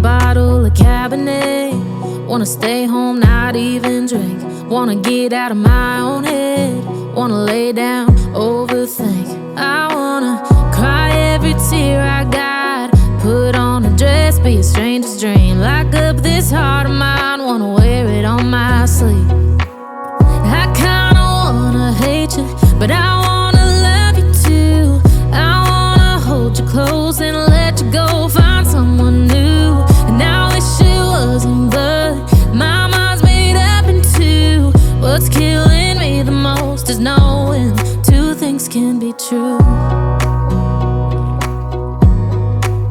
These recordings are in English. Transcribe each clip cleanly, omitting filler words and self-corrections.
bottle of Cabernet. Wanna stay home, not even drink. Wanna get out of my own head. Wanna lay down, overthink. I wanna cry every tear I got. Put on a dress, be a stranger's dream. Lock up this heart of mine, wanna wear it on my sleeve. I kinda wanna hate you, but I wanna love you too. I wanna hold you close and let you go, find someone new. And I wish it wasn't, but my mind's made up in two. What's killing me the most is knowing two things can be true.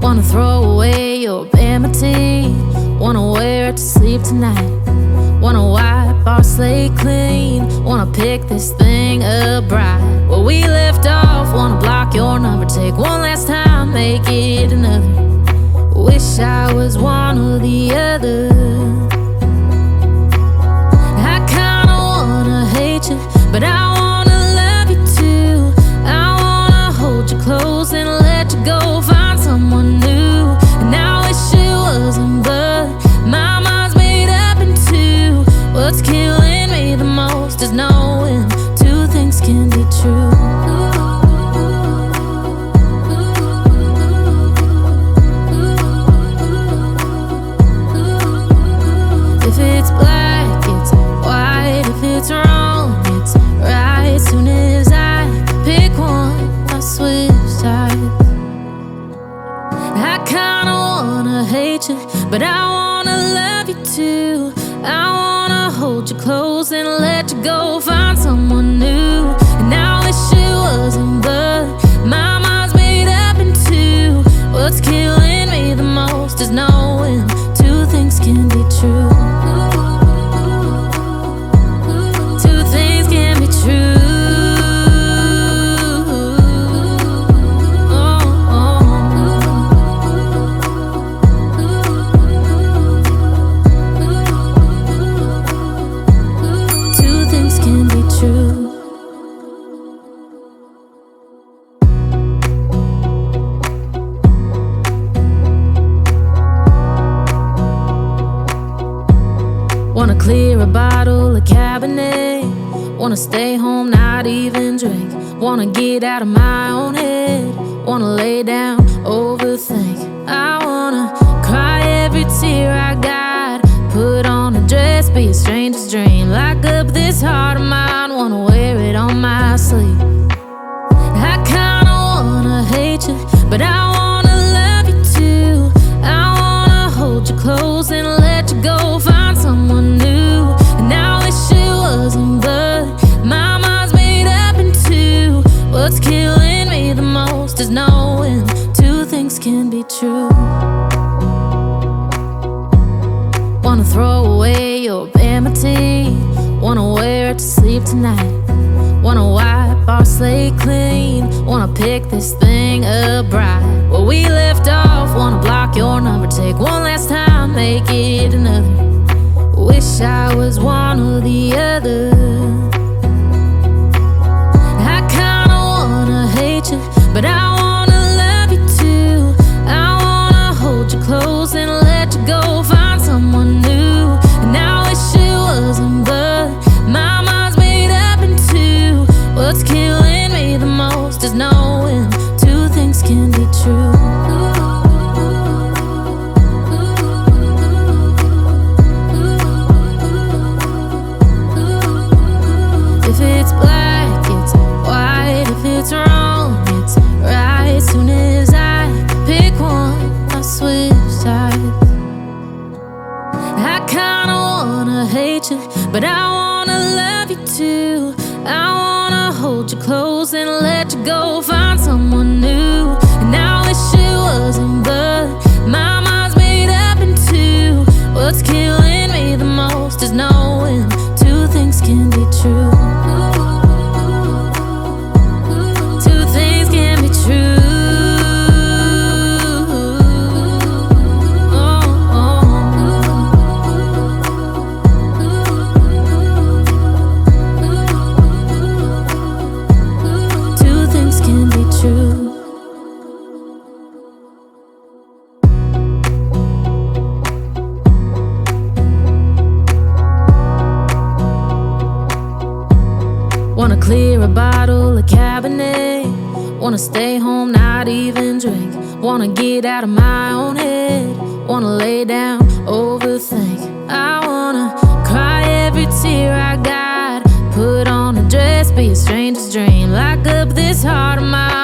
Wanna throw away your vanity. Wanna wear it to sleep tonight. Wanna wipe our slate clean. Wanna pick this thing up right where we left off. Wanna block your number, take one last time, make it another. Wish I was one or the other. I kinda wanna hate you, but I wanna love you too. I wanna hold you close and let you go, find someone new. And I wish it wasn't, but my mind's made up in two. What's killing me the most is knowing two things can be true. If it's black, it's white. If it's wrong, it's right. Soon as I pick one, I switch sides. I kinda wanna hate you, but I wanna love you too. I wanna hold you close and let you go, find someone new. And I wish it wasn't, but my mind's made up in two. What's killing me the most is knowing two things can be true. Two things can be true. Wanna clear a bottle of Cabernet. Wanna stay home, not even drink. Wanna get out of my own head. Wanna lay down, overthink. I wanna cry every tear I got. Put on a dress, be a stranger's dream. Lock up this heart of mine, wanna wear it on my sleeve. I kinda wanna hate you, but I wanna love you too. I wanna hold you close and let you go, find someone new. And I wish it wasn't, but my mind's made up in two. What's killing me the most is knowing two things can be true. Wanna throw away your vanity. Wanna wear it to sleep tonight. Wanna wipe our slate clean. Wanna pick this thing up right where we left off. Wanna block your number, take one last time, make it another. Wish I was one or the other. I kinda wanna hate you, but I wanna love you too. I wanna hold you close and let you go, find someone new. And I wish it wasn't, but my mind's made up in two. What's killing me the most is knowing two things can be true. If it's black, it's white. If it's wrong, it's right. Soon as I pick one, I switch sides. I kinda wanna hate you, but I wanna love you too. I wanna hold you close and let you go, find someone new. And I wish it wasn't, but my mind's made up in two. What's killing me the most is knowing two things can be true. Two things can be true. Two things can be true. clear a bottle of Cabernet. Wanna stay home, not even drink. Wanna get out of my own head. Wanna lay down, overthink. I wanna cry every tear I got. Put on a dress, be a stranger's dream. Lock up this heart of mine.